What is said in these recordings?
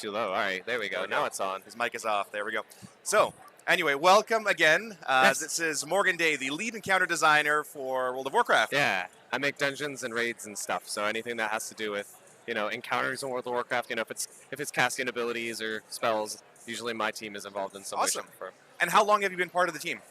too low. All right, there we go. Now it's on. His mic is off. There we go. So, anyway, welcome again. Yes. This is Morgan Day, the lead encounter designer for World of Warcraft. Yeah, I make dungeons and raids and stuff. So anything that has to do with, you know, encounters in World of Warcraft, you know, if it's casting abilities or spells, usually my team is involved in some way, shape, or form. And how long have you been part of the team?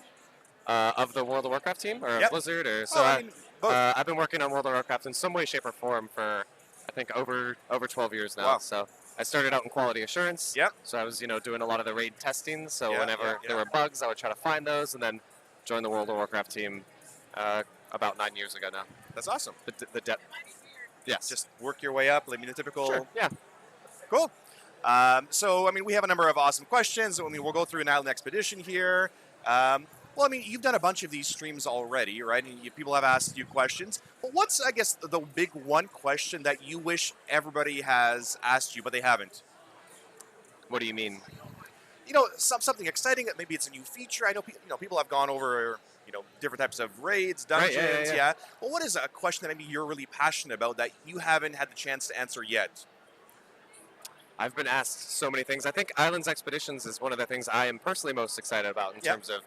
Of the World of Warcraft team or Blizzard or so. Both. I've been working on World of Warcraft in some way, shape, or form for I think over 12 years now. Wow. So I started out in quality assurance. Yep. So I was doing a lot of the raid testing. So whenever there were bugs, I would try to find those, and then join the World of Warcraft team about 9 years ago now. That's awesome. The depth. Yes. Just work your way up. I mean, the typical. Sure. Yeah. Cool. So, I mean, we have a number of awesome questions. I mean, we'll go through an island expedition here. Well, I mean, you've done a bunch of these streams already, right? And people have asked you questions. But what's, I guess, the big one question that you wish everybody has asked you, but they haven't? What do you mean? You know, something exciting. Maybe it's a new feature. I know, people have gone over, different types of raids, dungeons. Right, yeah. Well, what is a question that maybe you're really passionate about that you haven't had the chance to answer yet? I've been asked so many things. I think Islands Expeditions is one of the things I am personally most excited about in terms of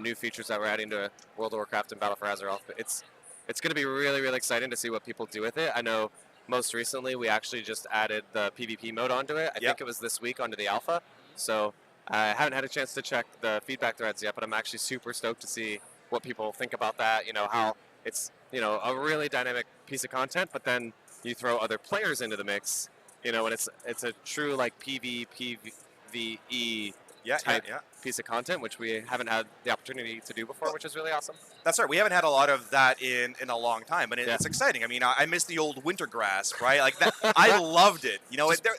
new features that we're adding to World of Warcraft and Battle for Azeroth. But it's going to be really, really exciting to see what people do with it. I know most recently we actually just added the PvP mode onto it. I think it was this week onto the alpha. So I haven't had a chance to check the feedback threads yet, but I'm actually super stoked to see what people think about that. How it's a really dynamic piece of content, but then you throw other players into the mix. And it's a true like PvE type piece of content, which we haven't had the opportunity to do before, which is really awesome. That's right. We haven't had a lot of that in a long time, but it's exciting. I mean, I miss the old winter grasp, right? Like that, I loved it.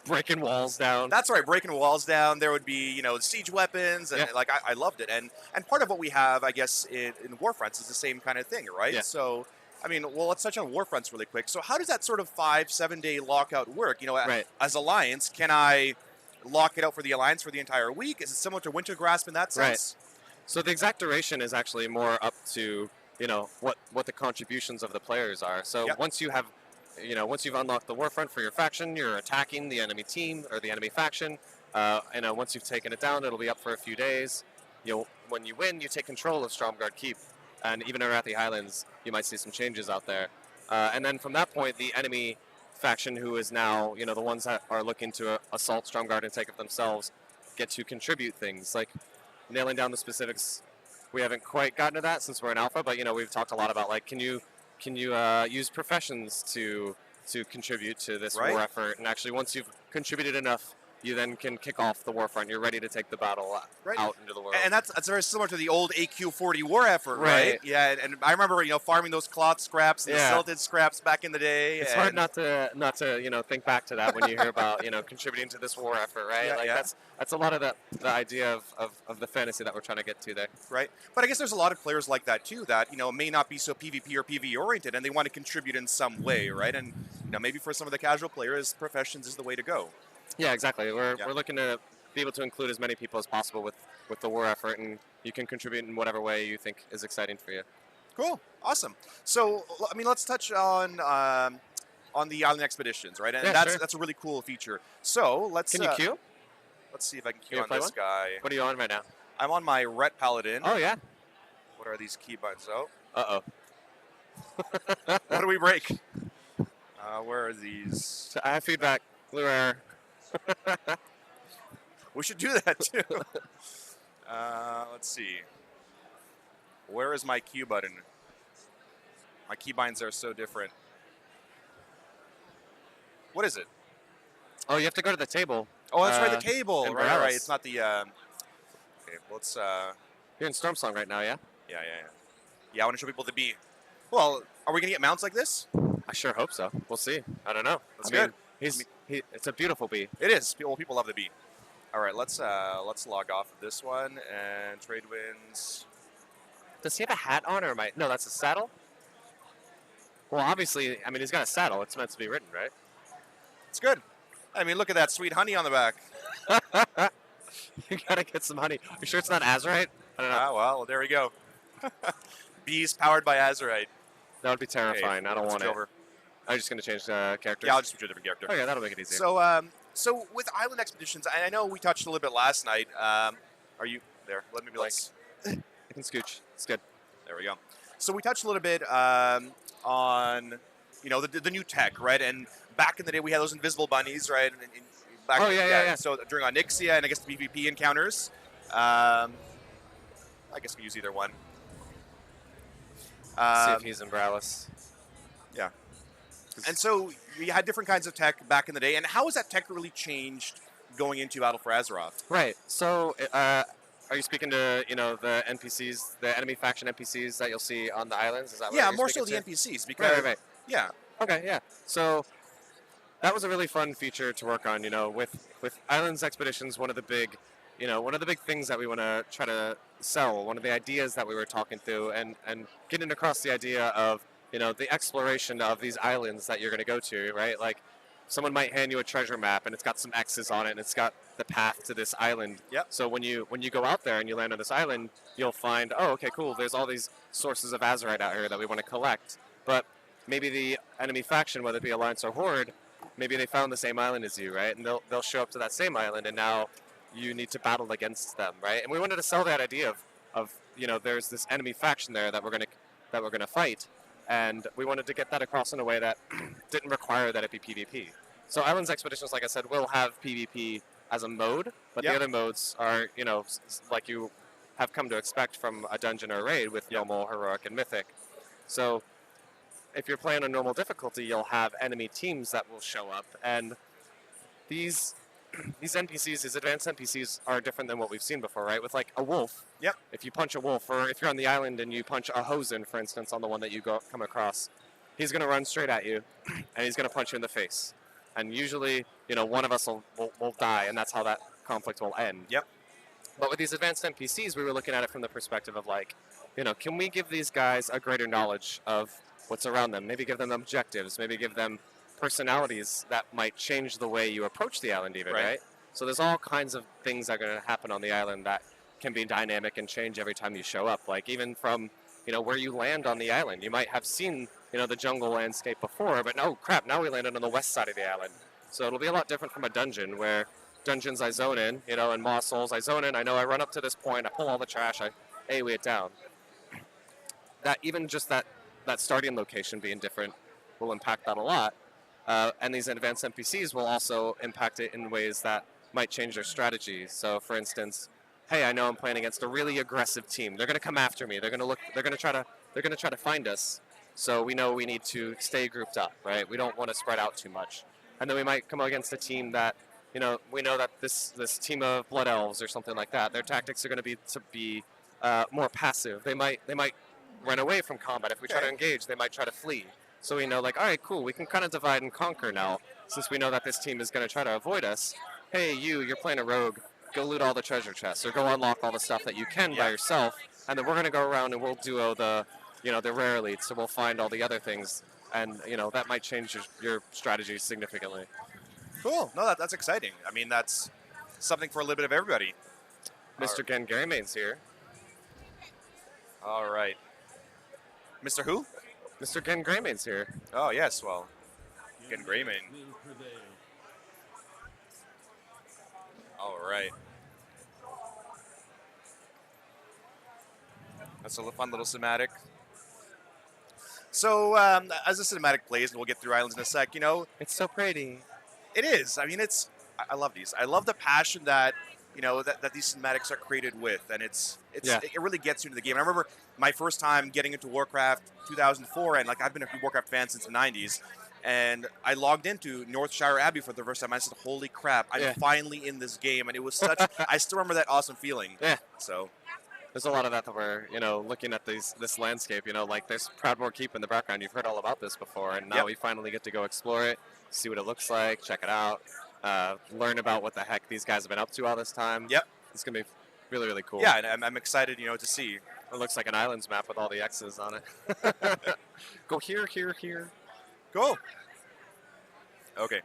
Breaking walls down. That's right, breaking walls down. There would be, siege weapons, and I loved it. And part of what we have, I guess, in Warfronts is the same kind of thing, right? Yeah. So, I mean, well, let's touch on Warfronts really quick. So how does that sort of 5-7 day lockout work? As Alliance, can I lock it out for the Alliance for the entire week? Is it similar to Winter Grasp in that sense? Right. So the exact duration is actually more up to, what the contributions of the players are. So once you have, once you've unlocked the Warfront for your faction, you're attacking the enemy team or the enemy faction. Once you've taken it down, it'll be up for a few days. When you win, you take control of Stromgarde Keep. And even around the Highlands, you might see some changes out there. And then from that point, the enemy faction, who is now, the ones that are looking to assault Stromgarde and take it themselves, get to contribute things. Like nailing down the specifics, we haven't quite gotten to that since we're in alpha, but we've talked a lot about like, can you use professions to contribute to this war effort? And actually, once you've contributed enough, you then can kick off the Warfront. You're ready to take the battle out into the world. And that's very similar to the old AQ40 war effort, right? Yeah, and I remember farming those cloth scraps and the silted scraps back in the day. It's hard not to think back to that when you hear about contributing to this war effort, right? That's a lot of the idea of the fantasy that we're trying to get to there. Right, but I guess there's a lot of players like that too that may not be so PvP or PvE oriented, and they want to contribute in some way, right? And maybe for some of the casual players, professions is the way to go. Yeah, exactly. We're looking to be able to include as many people as possible with the war effort, and you can contribute in whatever way you think is exciting for you. Cool, awesome. So, I mean, let's touch on the island expeditions, right? And that's a really cool feature. So let's. Can you queue? Let's see if I can queue on this guy. What are you on right now? I'm on my Ret Paladin. Oh yeah. What are these key buttons? Oh. Uh oh. What do we break? Where are these? So I have feedback. Blue air. We should do that too. Let's see. Where is my Q button? My keybinds are so different. What is it? Oh, you have to go to the table. Oh, that's right, the table. Right. It's not the. Okay, let's. You're in Stormsong right now, yeah? Yeah, I want to show people the B. Well, are we gonna get mounts like this? I sure hope so. We'll see. I don't know. That's good. It's a beautiful bee. It is. People love the bee. All right, let's log off of this one and trade wins. Does he have a hat on, or no? That's a saddle. Well, obviously, I mean, he's got a saddle. It's meant to be ridden, right? It's good. I mean, look at that sweet honey on the back. You gotta get some honey. Are you sure it's not Azerite? I don't know. Ah, well, there we go. Bees powered by Azerite. That would be terrifying. Okay, I don't want it. Over. I'm just gonna change the characters. Yeah, I'll just switch to a different character. Okay, that'll make it easier. So, So with island expeditions, I know we touched a little bit last night. Are you there? Let me be like, I can scooch. It's good. there we go. So we touched a little bit on, the new tech, right? And back in the day, we had those invisible bunnies, right? Back Yeah. So during Onyxia and I guess the PvP encounters, I guess we use either one. See if he's in Browlis. Yeah. And so we had different kinds of tech back in the day. And how has that tech really changed going into Battle for Azeroth? Right. So, are you speaking to the NPCs, the enemy faction NPCs that you'll see on the islands? Is that what Yeah, you're more so speaking the to? NPCs because Right. yeah, Okay, yeah. So that was a really fun feature to work on. With Islands Expeditions, one of the big things that we want to try to sell, one of the ideas that we were talking through, and getting across the idea of the exploration of these islands that you're going to go to, right? Like someone might hand you a treasure map and it's got some X's on it and it's got the path to this island. Yep. So when you go out there and you land on this island, you'll find, oh, okay, cool. There's all these sources of Azerite out here that we want to collect, but maybe the enemy faction, whether it be Alliance or Horde, maybe they found the same island as you, right? And they'll show up to that same island, and now you need to battle against them, right? And we wanted to sell that idea of there's this enemy faction there that we're gonna fight, and we wanted to get that across in a way that didn't require that it be PvP. So Islands Expeditions, like I said, will have PvP as a mode, but the other modes are like you have come to expect from a dungeon or a raid with normal, heroic, and mythic. So if you're playing on normal difficulty, you'll have enemy teams that will show up, and these NPCs, these advanced NPCs, are different than what we've seen before, right? With like a wolf. Yep. If you punch a wolf, or if you're on the island and you punch a Hosen, for instance, on the one that you come across, he's going to run straight at you, and he's going to punch you in the face. And usually, one of us will die, and that's how that conflict will end. Yep. But with these advanced NPCs, we were looking at it from the perspective of like, can we give these guys a greater knowledge of what's around them? Maybe give them objectives, maybe give them personalities that might change the way you approach the island even, right? So there's all kinds of things that are going to happen on the island that can be dynamic and change every time you show up. Like even from, where you land on the island. You might have seen, the jungle landscape before, but no, crap, now we landed on the west side of the island. So it'll be a lot different from a dungeon where dungeons I zone in, in Moss Souls, I zone in, I know I run up to this point, I pull all the trash, I AoE it down. That even just that starting location being different will impact that a lot. And these advanced NPCs will also impact it in ways that might change their strategy. So, for instance, hey, I know I'm playing against a really aggressive team. They're going to come after me. They're going to try to find us. So we know we need to stay grouped up, right? We don't want to spread out too much. And then we might come against a team that, we know that this team of Blood Elves or something like that, their tactics are going to be more passive. They might run away from combat. If we try to engage, they might try to flee. So we know, like, all right, cool, we can kind of divide and conquer now, since we know that this team is going to try to avoid us. Hey, you're playing a rogue, go loot all the treasure chests, or go unlock all the stuff that you can by yourself, and then we're going to go around and we'll duo the rare elites, so we'll find all the other things, and, that might change your strategy significantly. Cool. No, that's exciting. I mean, that's something for a little bit of everybody. Mr. Gen Garymane's here. All right. Mr. Who? Mr. Gen Greymane's here. Oh, yes, well, Gen Greymane. All right. That's a fun little cinematic. So, as the cinematic plays, and we'll get through Islands in a sec, It's so pretty. It is. I mean, I love these. I love the passion that, that these cinematics are created with, and it really gets you into the game. I remember my first time getting into Warcraft 2004, and like I've been a Warcraft fan since the 90s, and I logged into Northshire Abbey for the first time. I said, "Holy crap! I'm finally in this game," and it was such. I still remember that awesome feeling. Yeah. So there's a lot of that we're looking at this landscape. Like there's Proudmoore Keep in the background. You've heard all about this before, and now we finally get to go explore it, see what it looks like, check it out. Learn about what the heck these guys have been up to all this time. Yep. It's going to be really, really cool. Yeah, and I'm excited, to see. It looks like an islands map with all the X's on it. Go here, here, here. Cool. Okay.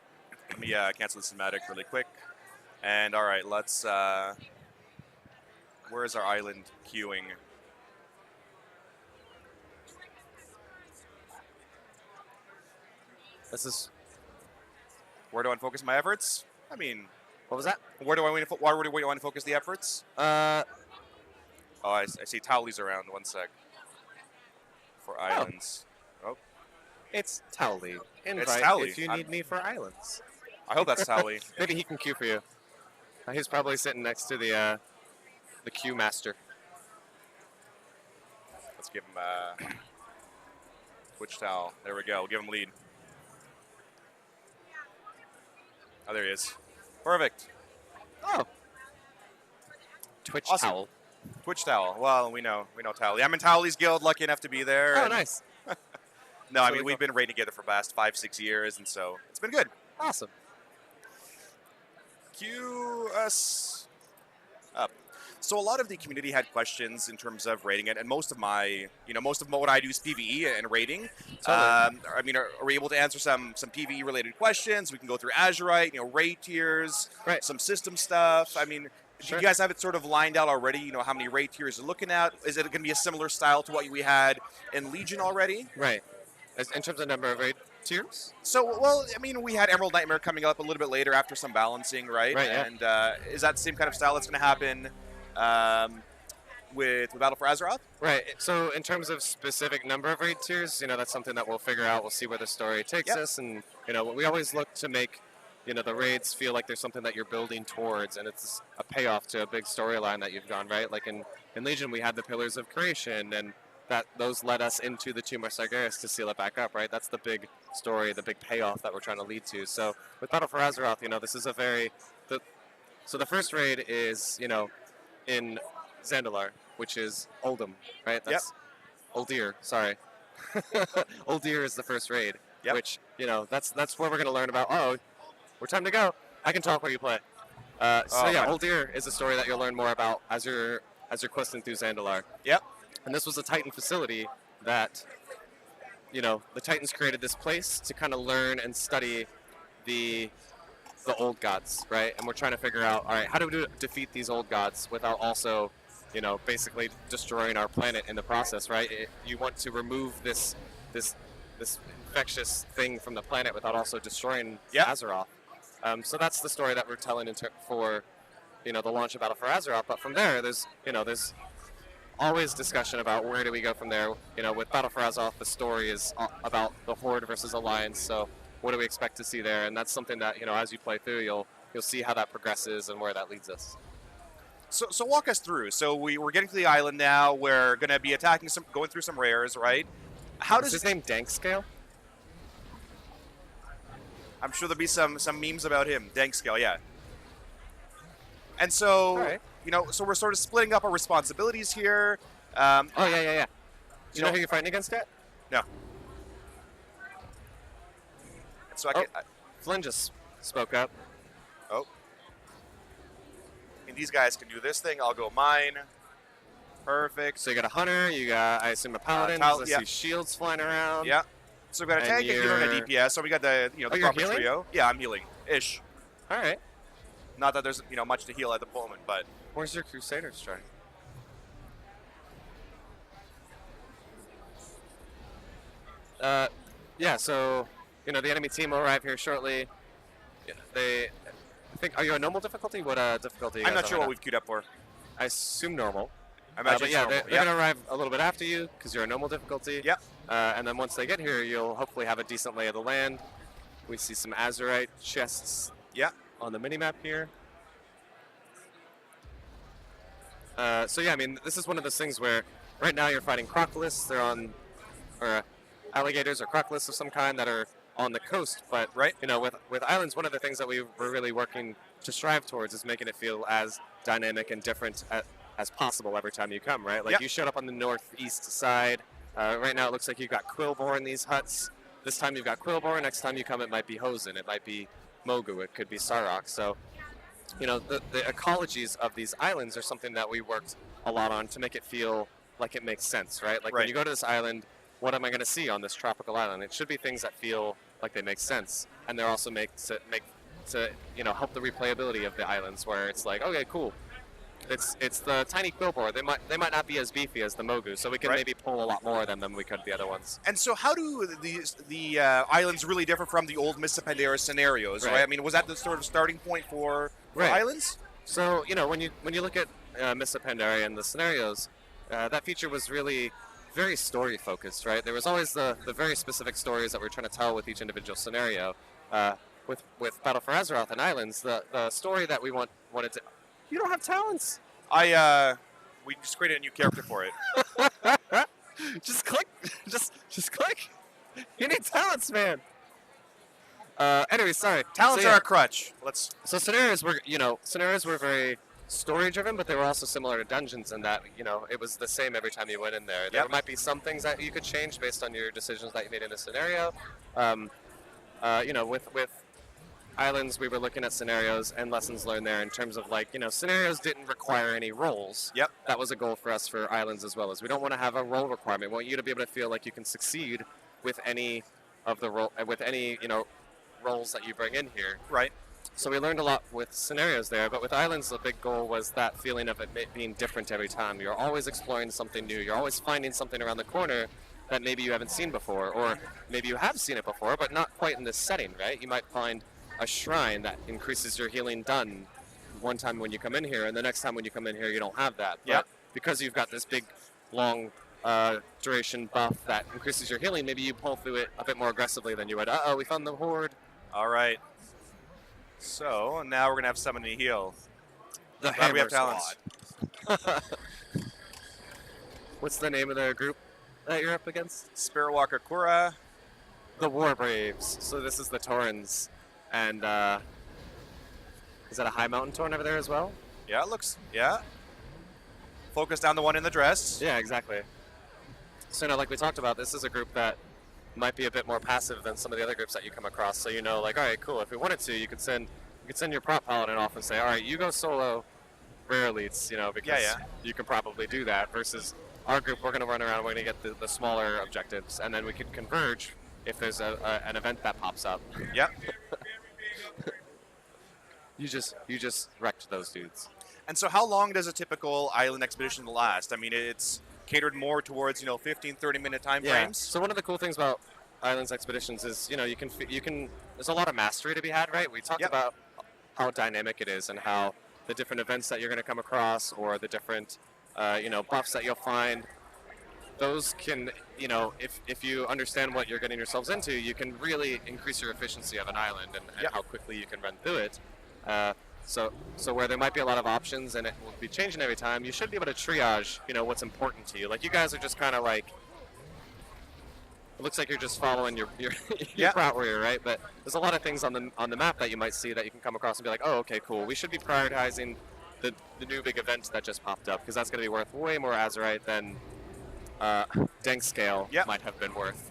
Let me cancel the cinematic really quick. And, all right, let's... where is our island queuing? This is... Where do I focus my efforts? I mean, What was that? where do I want to? Why would you want to focus the efforts? Oh, I see Towley's around. One sec. For islands. Oh. It's Towley. Invite Towley. if you need me for islands. I hope that's Towley. Maybe he can queue for you. He's probably sitting next to the queue master. Let's give him Twitch towel. There we go. We'll give him lead. Oh, there he is. Perfect. Oh. Twitch Awesome. towel. Twitch towel. Well, we know Towley. I'm in Towley's guild. Lucky enough to be there. Oh, nice. No, I mean, we've been raiding together for the past 5-6 years, and so it's been good. Awesome. Cue us up. So a lot of the community had questions in terms of rating it, and most of what I do is PvE and rating. Totally. I mean, are we able to answer some PvE related questions? We can go through Azerite, raid tiers, Right. some system stuff. I mean, Sure. do you guys have it sort of lined out already? You know, how many raid tiers you're looking at? Is it going to be a similar style to what we had in Legion already? Right. In terms of number of raid tiers? So, well, I mean, we had Emerald Nightmare coming up a little bit later after some balancing, right? Right, yeah. And is that the same kind of style that's going to happen with Battle for Azeroth? Right. So in terms of specific number of raid tiers, that's something that we'll figure out. We'll see where the story takes Yep. us, and we always look to make the raids feel like there's something that you're building towards, and it's a payoff to a big storyline that you've gone, right? Like in Legion, we had the Pillars of Creation, and those led us into the Tomb of Sargeras to seal it back up, right? That's the big story, the big payoff that we're trying to lead to. So with Battle for Azeroth, this is so the first raid is, in Zandalar, which is Oldham, right? That's Uldir, sorry. Uldir is the first raid, which, that's where we're going to learn about, we're time to go. I can talk while you play. Uldir is a story that you'll learn more about as you're questing through Zandalar. Yep. And this was a Titan facility that, the Titans created this place to kind of learn and study the old gods, right? And we're trying to figure out, all right, how do we defeat these old gods without also, basically destroying our planet in the process, right? You want to remove this infectious thing from the planet without also destroying Azeroth. So that's the story that we're telling for, the launch of Battle for Azeroth. But from there, there's always discussion about where do we go from there. With Battle for Azeroth, the story is about the Horde versus Alliance. So what do we expect to see there? And that's something that, as you play through, you'll see how that progresses and where that leads us. So walk us through. So we're getting to the island now. We're going to be attacking going through some rares, right? Is his name Dankscale? I'm sure there'll be some memes about him. Dankscale, yeah. And so, right. So we're sort of splitting up our responsibilities here. Yeah. Do you know who you're fighting against yet? No. So Flynn just spoke up. Oh. And these guys can do this thing. I'll go mine. Perfect. So you got a hunter. You got, I assume, a paladin. I see shields flying around. Yeah. So we've got a tank, a healer, and a DPS. So we got the the proper trio. Yeah, I'm healing ish. All right. Not that there's much to heal at the moment, but where's your Crusader strike? Yeah. So the enemy team will arrive here shortly. I think. Are you on normal difficulty? What difficulty? I'm not sure what we've queued up for. I assume normal. I imagine they're going to arrive a little bit after you because you're on normal difficulty. Yep. And then once they get here, you'll hopefully have a decent lay of the land. We see some Azerite chests on the minimap here. This is one of those things where right now you're fighting crocolists. They're or alligators or crocolists of some kind that are on the coast. But, with islands, one of the things that we're really working to strive towards is making it feel as dynamic and different as possible every time you come, right? Like you showed up on the northeast side. Right now it looks like you've got Quillbor in these huts. This time you've got Quillbor. Next time you come it might be Hosen. It might be Mogu. It could be Sarok. So, the ecologies of these islands are something that we worked a lot on to make it feel like it makes sense, right? Like when you go to this island, what am I going to see on this tropical island? It should be things that feel like they make sense. And they're also to help the replayability of the islands where it's like, okay, cool. it's the tiny quillboar. They might not be as beefy as the Mogu, so we can maybe pull a lot more of them than we could the other ones. And so, how do the islands really differ from the old Mists of Pandaria scenarios? Right. I mean, was that the sort of starting point for islands? So when you look at Mists of Pandaria and the scenarios, that feature was really very story focused, right? There was always the very specific stories that we're trying to tell with each individual scenario. With Battle for Azeroth and Islands, the story that we wanted to. You don't have talents. We just created a new character for it. Just click. Just click. You need talents, man. Anyway, sorry. Talents are a crutch. So scenarios were very story driven, but they were also similar to dungeons in that it was the same every time you went in there. There might be some things that you could change based on your decisions that you made in a scenario. With Islands, we were looking at scenarios and lessons learned there in terms of scenarios didn't require any roles. Yep. That was a goal for us for Islands as well. As we don't want to have a role requirement. We want you to be able to feel like you can succeed with any of the roles that you bring in here. Right. So we learned a lot with scenarios there, but with Islands, the big goal was that feeling of it being different every time. You're always exploring something new. You're always finding something around the corner that maybe you haven't seen before, or maybe you have seen it before, but not quite in this setting, right? You might find a shrine that increases your healing done one time when you come in here, and the next time when you come in here, you don't have that. Yeah. Because you've got this big, long duration buff that increases your healing, maybe you pull through it a bit more aggressively than you would. Uh-oh, we found the horde. All right. So now we're gonna have someone to heal. The Glad we have Hammer talents. What's the name of the group that you're up against? Spiritwalker Kura. The War Braves. So this is the Taurens. And is that a high mountain Tauren over there as well? Yeah, it looks. Yeah. Focused on the one in the dress. Yeah, exactly. So like we talked about, this is a group that might be a bit more passive than some of the other groups that you come across. So all right, cool. If we wanted to, you could send your prop paladin off and say, all right, you go solo rare elites, because you can probably do that. Versus our group, we're going to run around, we're going to get the smaller objectives, and then we can converge if there's an event that pops up. Yep. You just wrecked those dudes. And so how long does a typical island expedition last? I mean, it's catered more towards, 15, 30-minute time frames. So one of the cool things about Islands expeditions is, you can there's a lot of mastery to be had, right? We talked about how dynamic it is and how the different events that you're going to come across or the different, buffs that you'll find, those can, if you understand what you're getting yourselves into, you can really increase your efficiency of an island and how quickly you can run through it. So where there might be a lot of options and it will be changing every time, you should be able to triage, what's important to you. Like you guys are just kind of like, it looks like you're just following your route warrior, right? But there's a lot of things on the map that you might see that you can come across and be like, oh, okay, cool. We should be prioritizing the new big event that just popped up because that's going to be worth way more Azerite than Dank Scale might have been worth.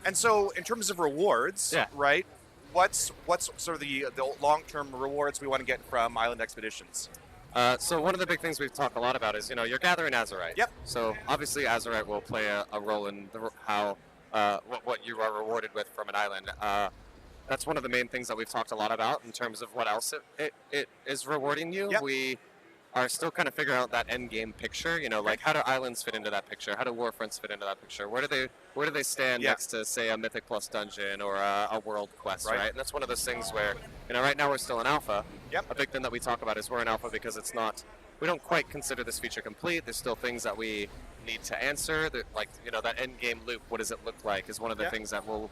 And so in terms of rewards, right? What's sort of the long-term rewards we want to get from island expeditions? So one of the big things we've talked a lot about is, you're gathering Azerite. Yep. So obviously Azerite will play a role in how what you are rewarded with from an island. That's one of the main things that we've talked a lot about in terms of what else it is rewarding you. Yep. We are still kind of figuring out that end game picture. Like how do islands fit into that picture? How do warfronts fit into that picture? Where do they stand next to, say, a Mythic Plus dungeon or a world quest, right? And that's one of those things where, right now we're still in alpha. Yep. A big thing that we talk about is we're in alpha because we don't quite consider this feature complete. There's still things that we need to answer. That, that end game loop, what does it look like, is one of the things that we'll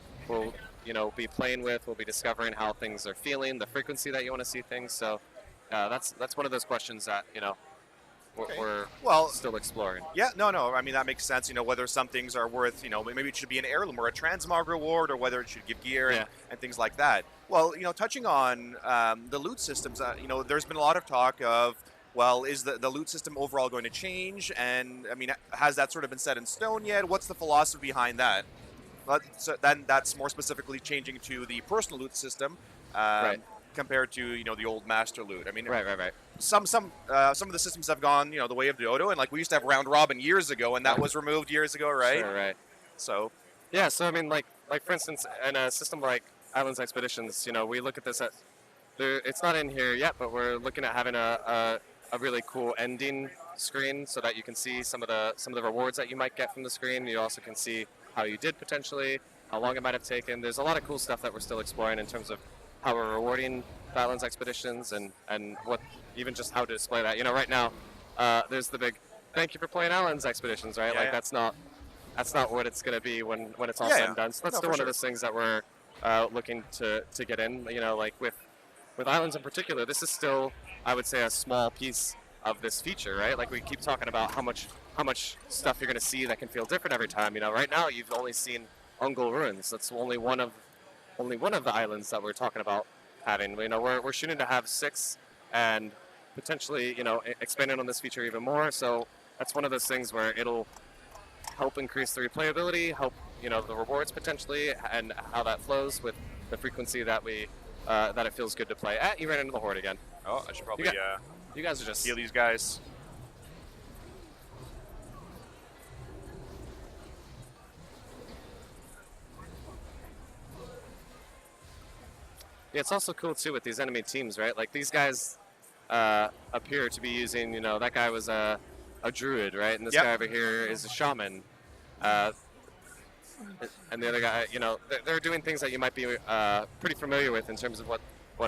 be playing with. We'll be discovering how things are feeling, the frequency that you want to see things. So that's one of those questions that, we're still exploring. Yeah, no. I mean, that makes sense. Whether some things are worth, maybe it should be an heirloom or a transmog reward, or whether it should give gear and things like that. Well, touching on the loot systems, there's been a lot of talk of, well, is the loot system overall going to change? And, I mean, has that sort of been set in stone yet? What's the philosophy behind that? So then that's more specifically changing to the personal loot system. Compared to the old master loot. I mean, right. Some of the systems have gone the way of Dodo, and like we used to have round robin years ago, and that was removed years ago, right? Sure, right. So yeah, so I mean, like for instance, in a system like Islands Expeditions, we look at this it's not in here yet, but we're looking at having a a really cool ending screen so that you can see some of the rewards that you might get from the screen. You also can see how you did potentially, how long it might have taken. There's a lot of cool stuff that we're still exploring in terms of how we're rewarding Islands expeditions and what even just how to display that. Right now there's the big thank you for playing Islands expeditions, right? Yeah, that's not what it's going to be when it's all Yeah, said yeah. and done. So that's No, still for one sure. of those things that we're looking to get in. Like with Islands in particular, this is still, I would say, a small piece of this feature, right? Like we keep talking about how much stuff you're going to see that can feel different every time. Right now you've only seen Ungol Ruins. That's only one of the islands that we're talking about having. We're shooting to have 6 and potentially expanding on this feature even more. So that's one of those things where it'll help increase the replayability, help the rewards potentially, and how that flows with the frequency that we that it feels good to play. You ran into the horde again. Oh, I should probably You guys are just heal these guys. Yeah, it's also cool too with these enemy teams, right? Like these guys appear to be using, that guy was a druid, right? And this Yep. guy over here is a shaman. And the other guy, they're doing things that you might be pretty familiar with in terms of what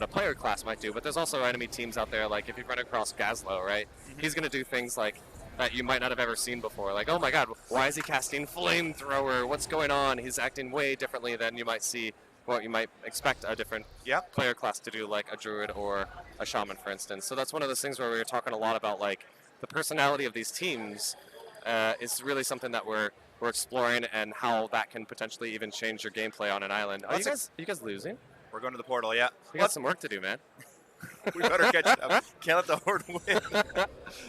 a player class might do. But there's also enemy teams out there, like if you run across Gazlo, right? Mm-hmm. He's going to do things like that you might not have ever seen before. Like, oh my god, why is he casting flamethrower? What's going on? He's acting way differently than you might see, what you might expect a different player class to do, like a druid or a shaman, for instance. So that's one of those things where we were talking a lot about, like, the personality of these teams is really something that we're exploring, and how that can potentially even change your gameplay on an island. Are you guys losing? We're going to the portal, yeah. We got some work to do, man. We better catch up. Can't let the horde win.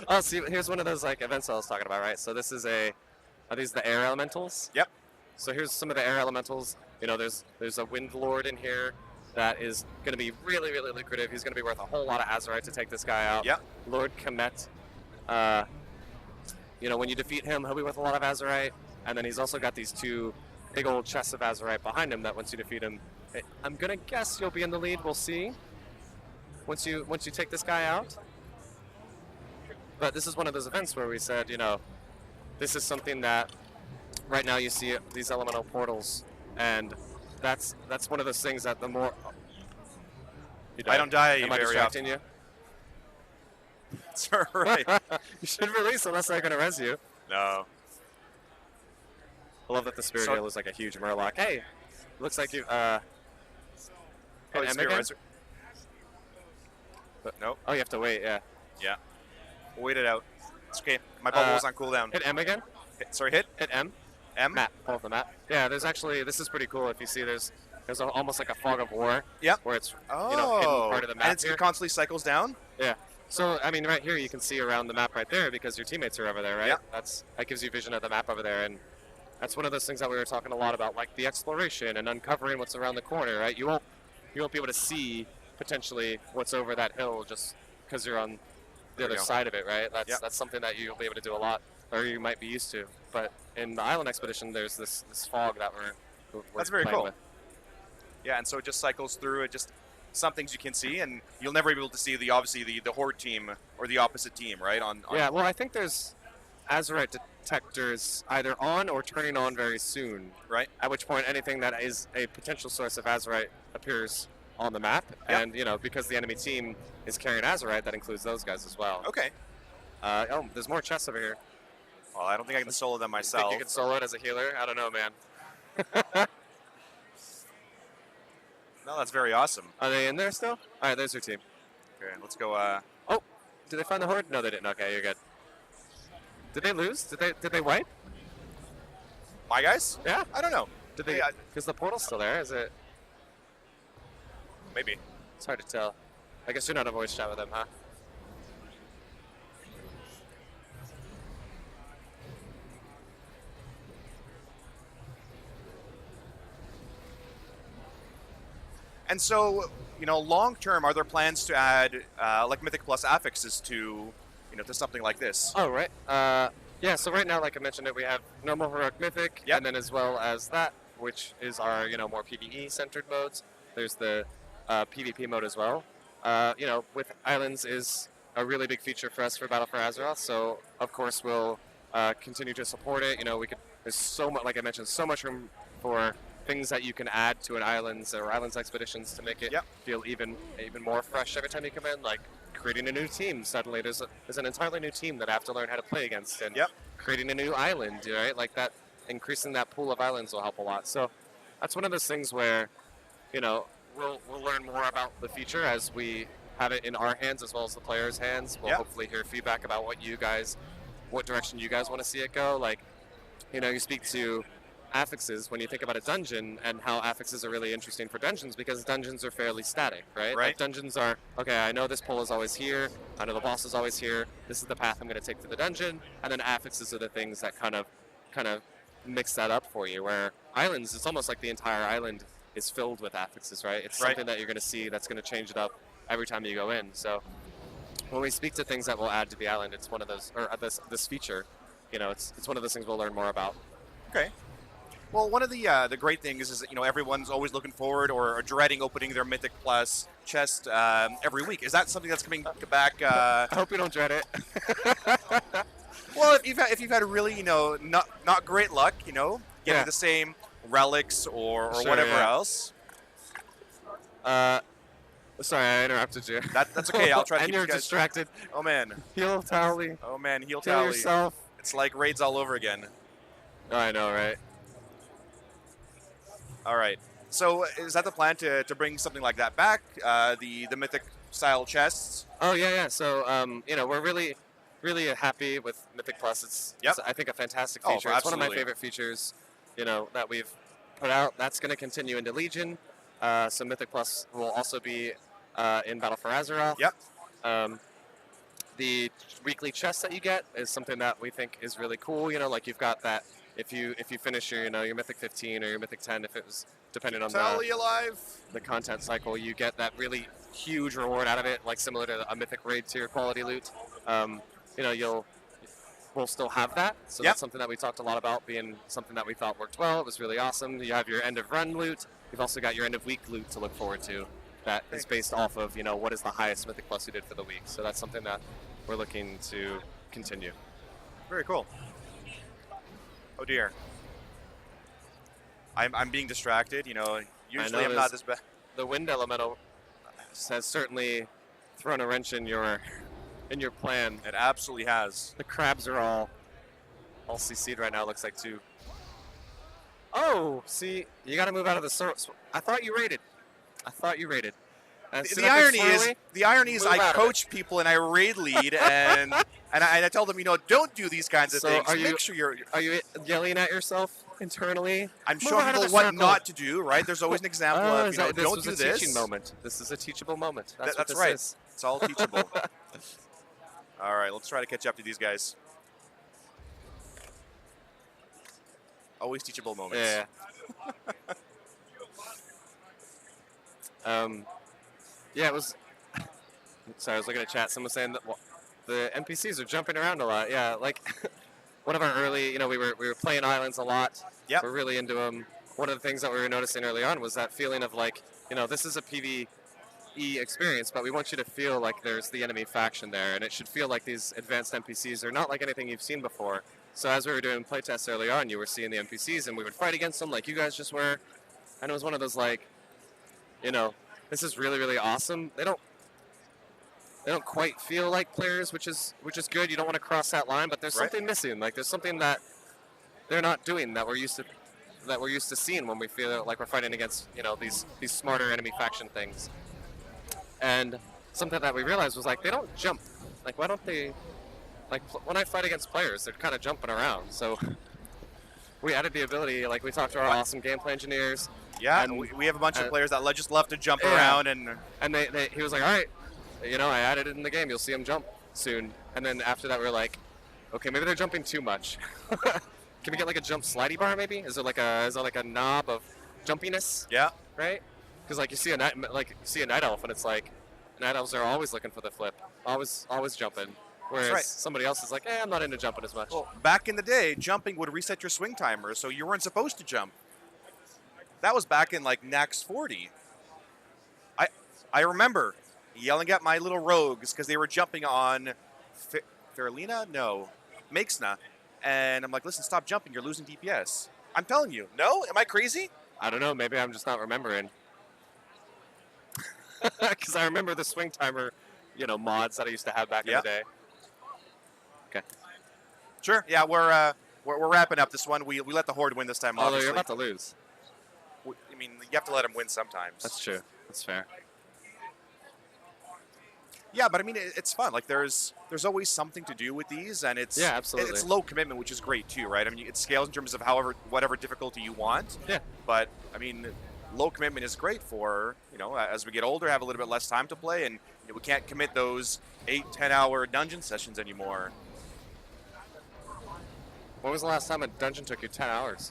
Oh, see, here's one of those like events I was talking about, right? So this is are these the air elementals? Yep. So here's some of the air elementals. There's a wind lord in here that is going to be really, really lucrative. He's going to be worth a whole lot of Azerite to take this guy out. Yep. Lord Komet. When you defeat him, he'll be worth a lot of Azerite. And then he's also got these 2 big old chests of Azerite behind him that once you defeat him, I'm going to guess you'll be in the lead. We'll see. Once you take this guy out. But this is one of those events where we said, this is something that right now you see these elemental portals, and that's one of those things that the more I don't die Am I very distracting often. You? It's all right. You should release unless they're going to res you. No. I love that the Spirit Hill is like a huge Murloc. Hey, looks like you. Probably M Spirit again? Razor. Nope. Oh, you have to wait. Yeah. Yeah. We'll wait it out. It's okay. My bubble was on cooldown. Hit M again. Hit? Hit M. M? Map. Pull up the map. Yeah. There's actually. This is pretty cool. If you see, there's almost like a fog of war. Yep. Where it's Oh. hidden part of the map. And it constantly cycles down? Yeah. So I mean, right here you can see around the map right there because your teammates are over there, right? Yeah. That gives you vision of the map over there, and that's one of those things that we were talking a lot about, like the exploration and uncovering what's around the corner, right? You won't be able to see potentially what's over that hill just because you're on the other side of it, right? That's something that you'll be able to do a lot, or you might be used to. But in the island expedition, there's this fog that we're That's very playing cool. with. Yeah, and so it just cycles through. It just some things you can see, and you'll never be able to see the horde team or the opposite team, right? Yeah, well, I think there's Azerite detectors either on or turning on very soon, right? At which point anything that is a potential source of Azerite appears on the map, and because the enemy team is carrying Azerite, that includes those guys as well. Okay. Oh, there's more chests over here. Well, I don't think I can solo them myself. Think you can solo it as a healer? I don't know, man. No, that's very awesome. Are they in there still? All right, there's your team. Okay, let's go. Oh, did they find the horde? No, they didn't. Okay, you're good. Did they lose? Did they wipe? My guys? Yeah. I don't know. Did they? Because the portal's still there. Is it? Maybe. It's hard to tell. I guess you're not a voice chat with them, huh? And so, long term, are there plans to add like Mythic Plus affixes to, to something like this? Oh, right. Yeah. So right now, like I mentioned, we have normal, heroic, mythic, and then as well as that, which is our more PvE centered modes. There's the PvP mode as well. With islands is a really big feature for us for Battle for Azeroth. So of course we'll continue to support it. You know, there's so much, like I mentioned, so much room for things that you can add to an islands or islands expeditions to make it feel even more fresh every time you come in. Like creating a new team. Suddenly there's an entirely new team that I have to learn how to play against, and creating a new island, right? Like that, increasing that pool of islands will help a lot. So that's one of those things where, you know, we'll learn more about the future as we have it in our hands as well as the players' hands. We'll hopefully hear feedback about what direction you guys want to see it go. Like, you know, you speak to affixes when you think about a dungeon, and how affixes are really interesting for dungeons because dungeons are fairly static, right? Like dungeons are, okay, I know this pull is always here, I know the boss is always here, this is the path I'm going to take to the dungeon, and then affixes are the things that kind of mix that up for you, where islands, it's almost like the entire island is filled with affixes, right? It's something that you're going to see that's going to change it up every time you go in. So when we speak to things that will add to the island, it's one of those, or this feature, you know, it's one of those things we'll learn more about. Okay. Well, one of the great things is that, you know, everyone's always looking forward or dreading opening their Mythic Plus chest every week. Is that something that's coming back? I hope you don't dread it. Well, if you've had really, you know, not great luck, you know, getting the same relics or whatever else. Sorry, I interrupted you. That's okay. I'll try to and keep you're you guys distracted. Oh man. Heal tally. Oh man, heal Heal tally. yourself. It's like raids all over again. Oh, I know, right? All right. So is that the plan to bring something like that back? The Mythic style chests? Oh yeah. So you know, we're really happy with Mythic Plus. It's I think a fantastic feature. It's one of my favorite features, you know, that we've put out. That's going to continue into Legion. So Mythic Plus will also be in Battle for Azeroth. The weekly chest that you get is something that we think is really cool. You know, like you've got that if you finish your, you know, your Mythic 15 or your Mythic 10, if it was depending on the content cycle, you get that really huge reward out of it, like similar to a Mythic raid tier quality loot. You know, we'll still have that. So that's something that we talked a lot about being something that we thought worked well. It was really awesome. You have your end of run loot. You've also got your end of week loot to look forward to. That is based off of, you know, what is the highest Mythic Plus you did for the week. So that's something that we're looking to continue. Very cool. Oh dear. I'm being distracted, you know. Usually I'm not this bad. The wind elemental has certainly thrown a wrench in your plan. It absolutely has. The crabs are all CC'd right now, looks like too. Oh, see, you got to move out of the source. I thought you raided. The irony is I coach people and I raid lead and I tell them, you know, don't do these kinds of things. Are you yelling at yourself internally? I'm showing people what not to do, right? There's always an example of, you know, don't do this. Teaching moment. This is a teachable moment. That's right. It's all teachable. All right, let's try to catch up to these guys. Always teachable moments. Yeah. Yeah, it was. Sorry, I was looking at chat. Someone was saying that the NPCs are jumping around a lot. Yeah, like one of our early, you know, we were playing islands a lot. Yep. We're really into them. One of the things that we were noticing early on was that feeling of like, you know, this is a PvE experience, but we want you to feel like there's the enemy faction there, and it should feel like these advanced NPCs are not like anything you've seen before. So as we were doing playtests early on, you were seeing the NPCs, and we would fight against them like you guys just were, and it was one of those like, you know, this is really, really awesome. They don't quite feel like players, which is good. You don't want to cross that line, but there's something missing. Like there's something that they're not doing that we're used to seeing when we feel like we're fighting against, you know, these smarter enemy faction things. And something that we realized was like they don't jump. Like why don't they? Like when I fight against players, they're kind of jumping around. So we added the ability. Like we talked to our awesome gameplay engineers. Yeah, and we have a bunch of players that just love to jump around, and he was like, all right, you know, I added it in the game. You'll see them jump soon. And then after that, we were like, okay, maybe they're jumping too much. Can we get like a jump slidey bar? Maybe is there like a knob of jumpiness? Yeah. Right. Because like you see a night elf, and it's like night elves are always looking for the flip, always jumping. Whereas somebody else is like, I'm not into jumping as much. Well, back in the day, jumping would reset your swing timer, so you weren't supposed to jump. That was back in like Nax 40. I remember yelling at my little rogues because they were jumping on Faralina? No, Makesna. And I'm like, listen, stop jumping. You're losing DPS. I'm telling you. No? Am I crazy? I don't know. Maybe I'm just not remembering. Because I remember the swing timer, mods that I used to have back in the day. Okay. Sure. Yeah, we're wrapping up this one. We let the Horde win this time, Although obviously. you're about to lose. I mean, you have to let them win sometimes. That's true. That's fair. Yeah, but I mean, it's fun. Like, there's always something to do with these, and it's absolutely. It's low commitment, which is great too, right? I mean, it scales in terms of whatever difficulty you want. Yeah. But I mean, low commitment is great for as we get older, have a little bit less time to play, and we can't commit those 8-10 hour dungeon sessions anymore. When was the last time a dungeon took you 10 hours?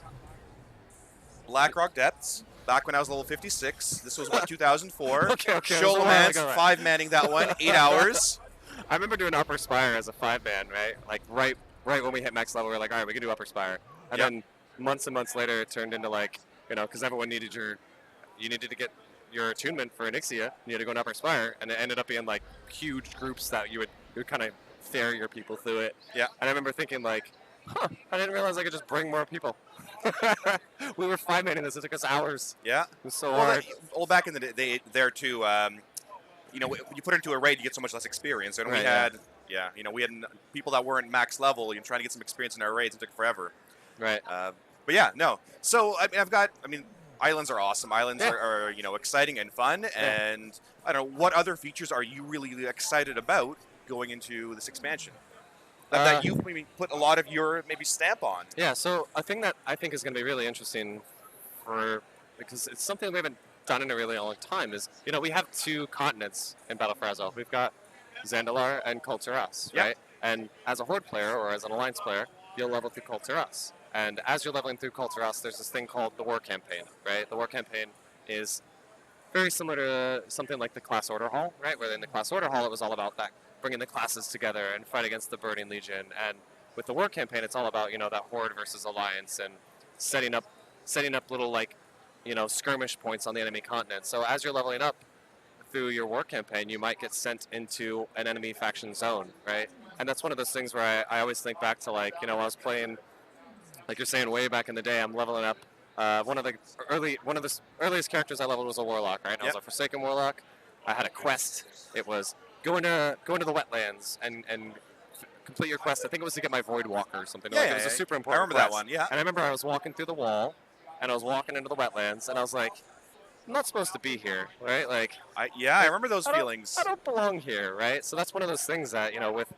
Blackrock Depths. Back when I was level 56. This was, 2004. Okay. Sholomance, 5-manning that one, 8 hours. I remember doing Upper Spire as a 5-man, right? Like, right when we hit max level, we were like, all right, we can do Upper Spire. And then months and months later, it turned into like, because everyone needed you needed to get your attunement for Onyxia, you had to go to Upper Spire, and it ended up being like huge groups that you would kind of ferry your people through it. Yeah. And I remember thinking like, I didn't realize I could just bring more people. We were 5-manning this. It took us hours. Yeah. It was so hard. Back in the day, there too, when you put it into a raid, you get so much less experience. And we had people that weren't max level, trying to get some experience in our raids. It took forever. Right. But yeah, no. So, I mean, islands are awesome. Islands are exciting and fun. Yeah. And I don't know, what other features are you really excited about going into this expansion? That you've maybe put a lot of your stamp on. Yeah, so a thing that I think is going to be really interesting because it's something we haven't done in a really long time is, we have 2 continents in Battle for Azeroth. We've got Zandalar and Kulturas, right? And as a Horde player or as an Alliance player, you'll level through Kulturas. And as you're leveling through Kulturas, there's this thing called the War Campaign, right? The War Campaign is very similar to something like the Class Order Hall, right? Where in the Class Order Hall, it was all about that, bringing the classes together and fight against the Burning Legion. And with the War Campaign, it's all about, that Horde versus Alliance and setting up little, skirmish points on the enemy continent. So as you're leveling up through your War Campaign, you might get sent into an enemy faction zone, right? And that's one of those things where I always think back to, I was playing, like you're saying, way back in the day, I'm leveling up. One of the earliest characters I leveled was a Warlock, right? I was a Forsaken Warlock. I had a quest. It was go into the wetlands and complete your quest. I think it was to get my Void Walker or something. It was a super important I remember quest. that one, yeah. And I remember I was walking through the wall, and I was walking into the wetlands, and I was like, I'm not supposed to be here, right? I remember those feelings. I don't belong here, right? So that's one of those things that, with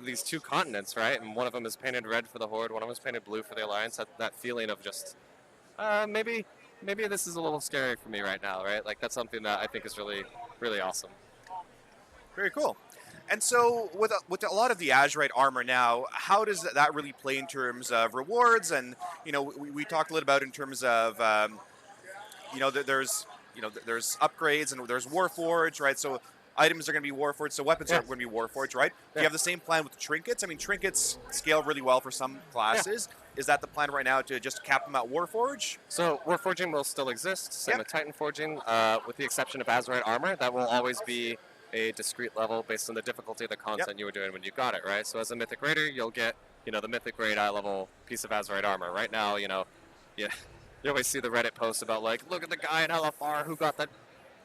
these 2 continents, right? And one of them is painted red for the Horde, one of them is painted blue for the Alliance. That feeling of just, maybe this is a little scary for me right now, right? That's something that I think is really, really awesome. Very cool. And so with a lot of the Azerite armor now, how does that really play in terms of rewards? And, we talked a little about in terms of, there's upgrades and there's Warforged, right? So items are going to be Warforged, so weapons are going to be Warforged, right? Do you have the same plan with trinkets? I mean, trinkets scale really well for some classes. Is that the plan right now, to just cap them at Warforge? So Warforging will still exist, same with Titan Forging, with the exception of Azerite Armor. That will always be a discrete level based on the difficulty of the content you were doing when you got it, right? So as a Mythic Raider, you'll get, the Mythic Raid eye level piece of Azerite Armor. Right now, you always see the Reddit posts about, look at the guy in LFR who got that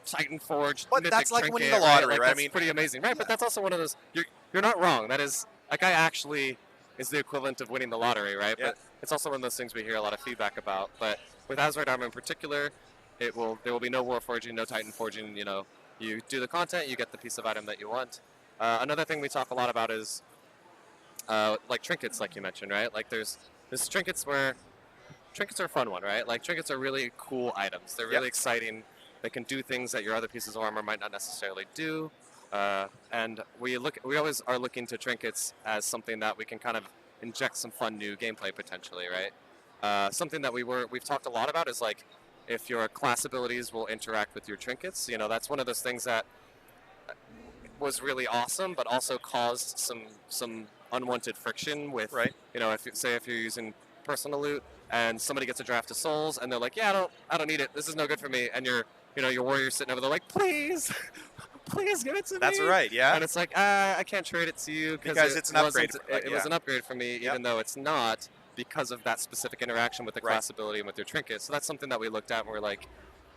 Titan Forged But Mythic that's like trinket, winning the lottery, right? That's pretty amazing, right? But that's also one of those, you're not wrong. That is, that guy actually is the equivalent of winning the lottery, right? But it's also one of those things we hear a lot of feedback about. But with Azerite Armor in particular, there will be no Warforging, no Titan Forging. You do the content, you get the piece of item that you want. Another thing we talk a lot about is trinkets, like you mentioned, right? There's trinkets where trinkets are a fun one, right? Trinkets are really cool items. They're really exciting. They can do things that your other pieces of armor might not necessarily do. And we always are looking to trinkets as something that we can kind of inject some fun new gameplay potentially, right? Something that we've talked a lot about is if your class abilities will interact with your trinkets. That's one of those things that was really awesome, but also caused some unwanted friction with, if you're using personal loot and somebody gets a draft of souls and they're like, I don't need it. This is no good for me. And your warrior's sitting over there please, please give it to me. That's right, yeah. And it's like, I can't trade it to you because it's an upgrade. It was an upgrade for me, even though it's not, because of that specific interaction with the class ability and with your trinket. So that's something that we looked at and we're like,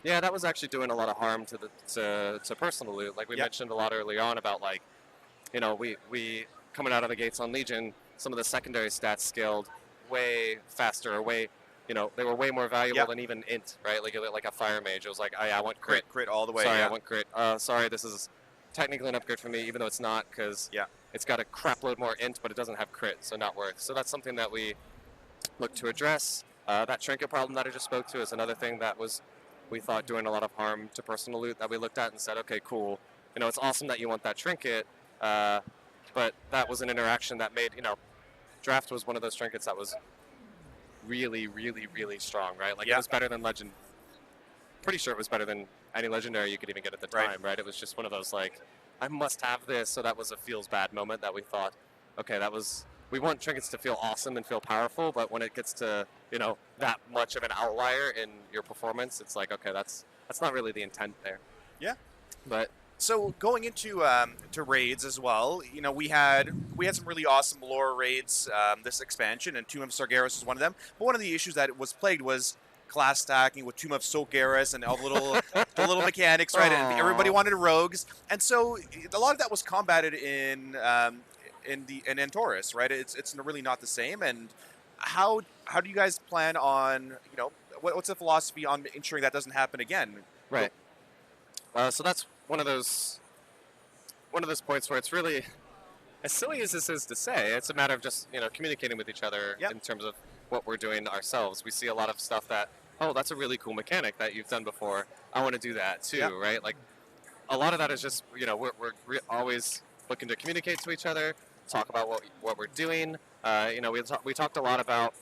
yeah, that was actually doing a lot of harm to the to personal loot. Like we mentioned a lot early on about like, you know, we coming out of the gates on Legion, some of the secondary stats scaled way faster, or way, you know, they were way more valuable than even int, right? Like a fire mage, it was like, I want crit. Crit all the way. Sorry, I want crit. Sorry, this is technically an upgrade for me, even though it's not, because it's got a crap load more int, but it doesn't have crit, so not worth. So that's something that we look to address. That trinket problem that I just spoke to is another thing that was, we thought, doing a lot of harm to personal loot that we looked at and said, okay, cool. You know, it's awesome that you want that trinket, but that was an interaction that made, you know, draft was one of those trinkets that was really, really, really strong, right? Like it was better than legend. Pretty sure it was better than any legendary you could even get at the time, right? It was just one of those like, I must have this. So that was a feels bad moment that we thought, okay, that was, we want trinkets to feel awesome and feel powerful, but when it gets to, you know, that much of an outlier in your performance, it's like, okay, that's not really the intent there. Yeah. But so going into to raids as well, you know, we had some really awesome lore raids this expansion, and Tomb of Sargeras was one of them. But one of the issues that was plagued was class stacking with Tomb of Sargeras and all the little mechanics, right? And everybody wanted rogues, and so a lot of that was combated in Antorus, right? It's really not the same. And how do you guys plan on, you know, what's the philosophy on ensuring that doesn't happen again? Right. So that's one of those points where it's really, as silly as this is to say, it's a matter of just, you know, communicating with each other in terms of what we're doing ourselves. We see a lot of stuff that, oh, that's a really cool mechanic that you've done before. I want to do that too, right? Like a lot of that is just, you know, we're always looking to communicate to each other, talk about what we're doing. You know, we talked a lot about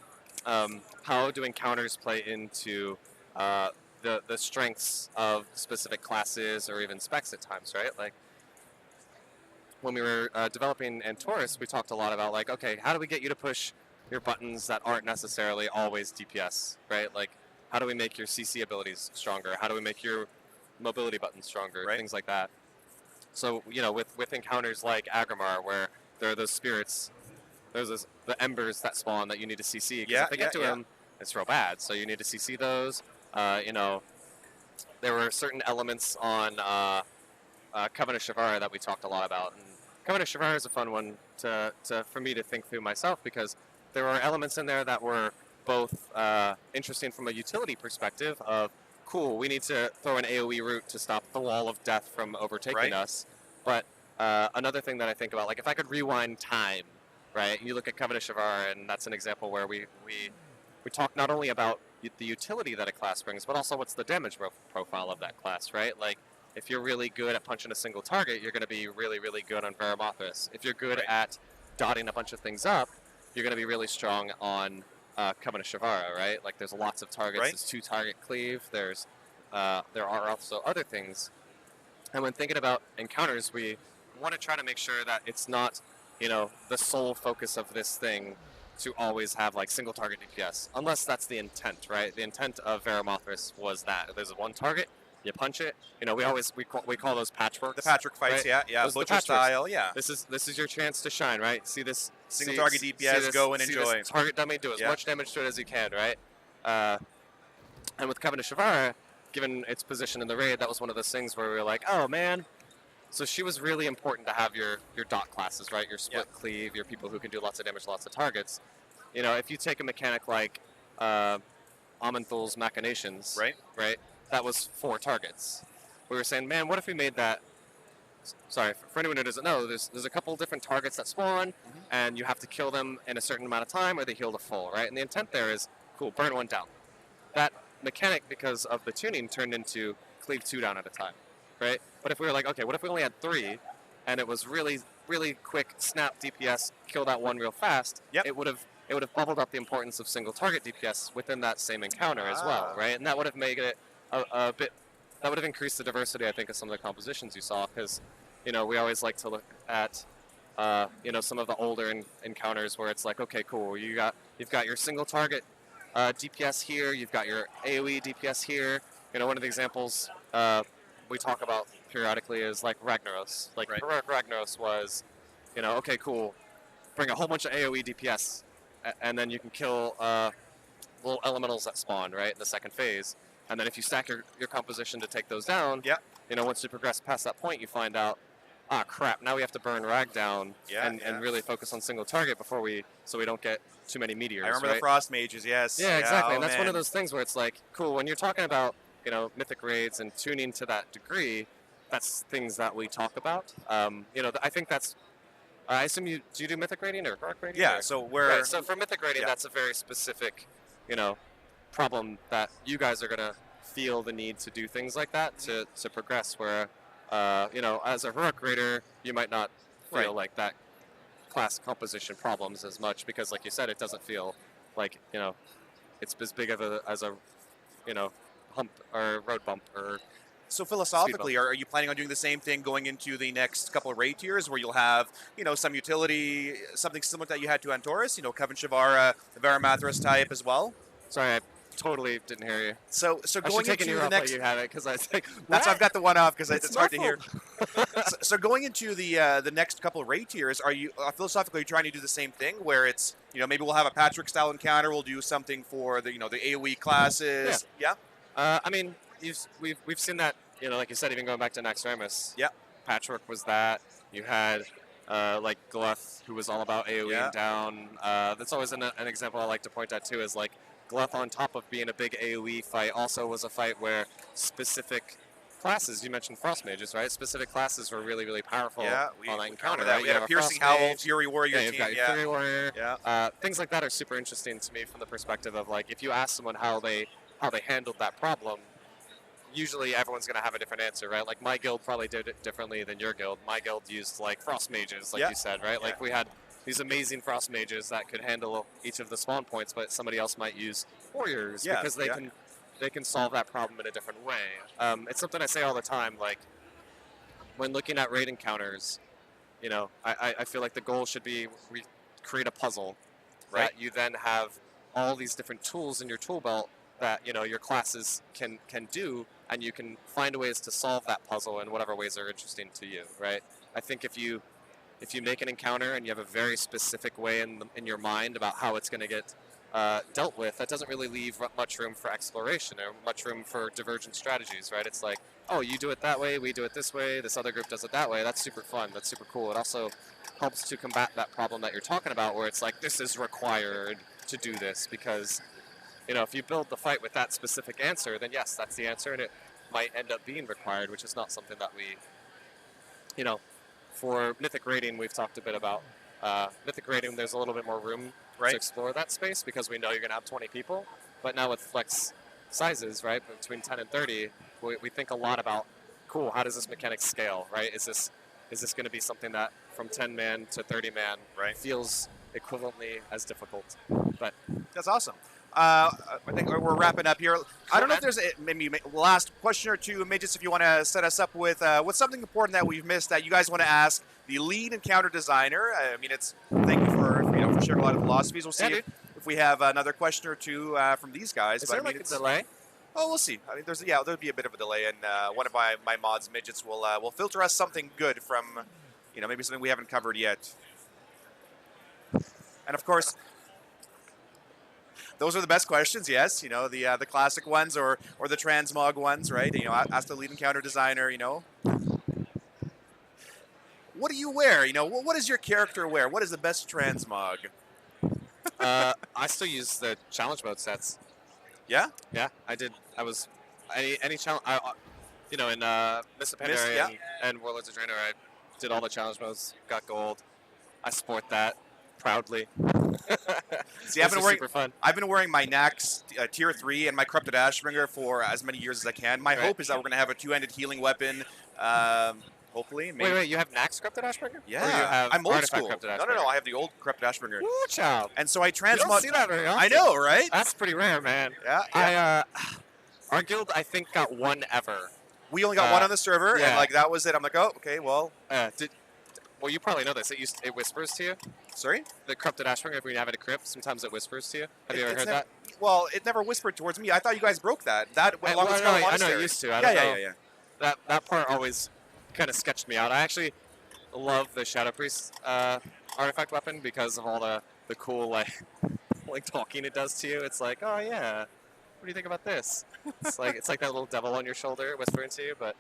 how do encounters play into the strengths of specific classes or even specs at times, right? Like when we were developing Antorus, we talked a lot about like, okay, how do we get you to push your buttons that aren't necessarily always DPS, right? Like how do we make your CC abilities stronger? How do we make your mobility buttons stronger? Things like that. So, you know, with encounters like Agrimar, where there are those spirits, there's the embers that spawn that you need to CC, because if they get to them, it's real bad. So you need to CC those. You know, there were certain elements on Covenant Shavara that we talked a lot about. And Covenant Shavara is a fun one for me to think through myself, because there were elements in there that were both interesting from a utility perspective of, cool, we need to throw an AoE route to stop the wall of death from overtaking us. But another thing that I think about, like if I could rewind time, right? You look at Covenant Shavara, and that's an example where we talk not only about the utility that a class brings, but also what's the damage profile of that class, right? Like if you're really good at punching a single target, you're going to be really, really good on Veramothras. If you're good at dotting a bunch of things up, you're going to be really strong on Covenant Shavara, right? Like there's lots of targets. There's 2-target cleave. There are also other things. And when thinking about encounters, we want to try to make sure that it's not, you know, the sole focus of this thing to always have like single target DPS, unless that's the intent, right? The intent of Veramothras was that there's one target, you punch it. You know, we call those patchworks. The patchwork fights, those butcher style, This is your chance to shine, right? See this single target DPS, go and enjoy. This target dummy, do as much damage to it as you can, right? And with Covenant Shavara, given its position in the raid, that was one of those things where we were like, oh man. So she was really important to have your dot classes, right? Your split cleave, your people who can do lots of damage, lots of targets. You know, if you take a mechanic like Amanthal's Machinations, right? That was 4 targets. We were saying, man, what if we made that? Sorry, for anyone who doesn't know, there's a couple different targets that spawn, and you have to kill them in a certain amount of time, or they heal to full, right? And the intent there is, cool, burn 1 down. That mechanic, because of the tuning, turned into cleave 2 down at a time, right? But if we were like, okay, what if we only had 3, and it was really, really quick snap DPS, kill that 1 real fast? It would have bubbled up the importance of single target DPS within that same encounter as well, right? And that would have made it a bit. That would have increased the diversity, I think, of some of the compositions you saw, because, you know, we always like to look at, you know, some of the older encounters where it's like, okay, cool, you've got your single target DPS here, you've got your AoE DPS here. You know, one of the examples we talk about periodically is like Ragnaros. Like Right. heroic Ragnaros was, okay, cool, bring a whole bunch of AOE DPS, and then you can kill little elementals that spawn right in the second phase, and then if you stack your composition to take those down, Yeah. once you progress past that point, you find out, crap, now we have to burn Rag down and really focus on single target so we don't get too many meteors. I remember right? the Frost Mages, yes. Yeah, exactly. And that's man. one of those things where it's like, cool, when you're talking about, mythic raids and tuning to that degree, that's things that we talk about. I think that's, I assume do you do mythic raiding or heroic raiding? Yeah, or? so we're... Right, so for mythic raiding, that's a very specific, problem that you guys are going to feel the need to do things like that to progress, where, as a heroic raider, you might not feel like that class composition problems as much because, like you said, it doesn't feel like, it's as big of as a, hump or road bump or... So philosophically, are you planning on doing the same thing going into the next couple of raid tiers where you'll have, some utility, something similar that you had to Antorus, Coven Shavara, the Varamathras type as well? Sorry, I totally didn't hear you. So going into the next... you have it, because I was like, I've got the one off because it's hard to hear. muffled. so going into the next couple of raid tiers, are you philosophically trying to do the same thing where it's, maybe we'll have a Patrick style encounter, we'll do something for the, the AoE classes? Yeah. I mean, we've seen that, like you said, even going back to Naxxramas. Yeah. Patchwork was that. You had like Gluth, who was all about AoE down. That's always an example I like to point at too. Is like Gluth, on top of being a big AoE fight, also was a fight where specific classes. You mentioned Frost Mages, right? Specific classes were really, really powerful on that encounter. That. Right? We had a Piercing Howl, Fury Warrior team. You've got your Fury Warrior. Yeah. Things like that are super interesting to me from the perspective of like if you ask someone how they handled that problem. Usually everyone's going to have a different answer, right? Like my guild probably did it differently than your guild. My guild used like Frost Mages, like you said, right? Like we had these amazing Frost Mages that could handle each of the spawn points, but somebody else might use Warriors because they can solve that problem in a different way. It's something I say all the time, like when looking at raid encounters, I feel like the goal should be we create a puzzle that you then have all these different tools in your tool belt that your classes can do, and you can find ways to solve that puzzle in whatever ways are interesting to you, right? I think if you make an encounter and you have a very specific way in your mind about how it's going to get dealt with, that doesn't really leave much room for exploration or much room for divergent strategies, right? It's like, oh, you do it that way, we do it this way, this other group does it that way. That's super fun. That's super cool. It also helps to combat that problem that you're talking about where it's like, this is required to do this because... if you build the fight with that specific answer, then yes, that's the answer, and it might end up being required, which is not something that we, for Mythic Raiding, we've talked a bit about. Mythic Raiding, there's a little bit more room to explore that space because we know you're going to have 20 people, but now with flex sizes, right, between 10 and 30, we think a lot about, cool, how does this mechanic scale, right? Is this going to be something that from 10-man to 30-man feels equivalently as difficult? But that's awesome. I think we're wrapping up here. I don't know if there's maybe last question or two, Midgets, if you want to set us up with something important that we've missed that you guys want to ask the lead encounter designer. I mean, thank you for sharing a lot of philosophies. We'll see if we have another question or two from these guys. Is there a delay? Oh, we'll see. I mean, there'll be a bit of a delay, and one of my mods, Midgets, will filter us something good from, maybe something we haven't covered yet. And of course. Those are the best questions, yes. The classic ones or the transmog ones, right? Ask the lead encounter designer, What do you wear? What does your character wear? What is the best transmog? I still use the challenge mode sets. Yeah? Yeah, I did. I was any challenge. In Miss and Warlords of Draenor, I did all the challenge modes, got gold. I sport that proudly. See, I've been wearing my Nax tier 3 and my Corrupted Ashbringer for as many years as I can. My hope is that we're going to have a 2-handed healing weapon. Hopefully. Maybe. Wait, you have Nax Corrupted Ashbringer? Yeah. Or you have I'm old school. No, I have the old Corrupted Ashbringer. Woo, child. And so I transmog. You don't see that very often. I know, right? That's pretty rare, man. Yeah. Our guild, I think, got one ever. We only got one on the server, and that was it. I'm like, oh, okay, well. Well, you probably know this. It whispers to you. Sorry? The Corrupted Ashbringer, if we have it encrypt, sometimes it whispers to you. Have you ever heard that? Well, it never whispered towards me. I thought you guys broke that. I know it used to. I don't know. That part always kind of sketched me out. I actually love the Shadow Priest artifact weapon because of all the cool like talking it does to you. It's like, oh yeah, what do you think about this? It's like that little devil on your shoulder whispering to you. But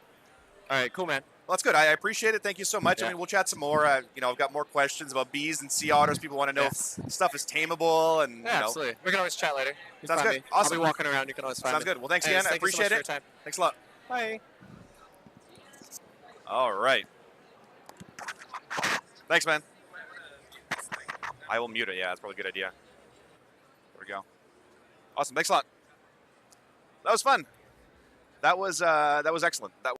all right, cool, man. Well, that's good. I appreciate it. Thank you so much. Yeah. I mean, we'll chat some more. You know, I've got more questions about bees and sea otters. People want to know Yes. if stuff is tameable, and Yeah, absolutely. We can always chat later. You Sounds find good. me. Awesome. I'll be walking around. You can always find Sounds me. good. Well, thanks Anyways, again. I thank you so much appreciate for your it. time. Thanks a lot. Bye. All right. Thanks, man. I will mute it. Yeah, that's probably a good idea. There we go. Awesome. Thanks a lot. That was fun. That was excellent.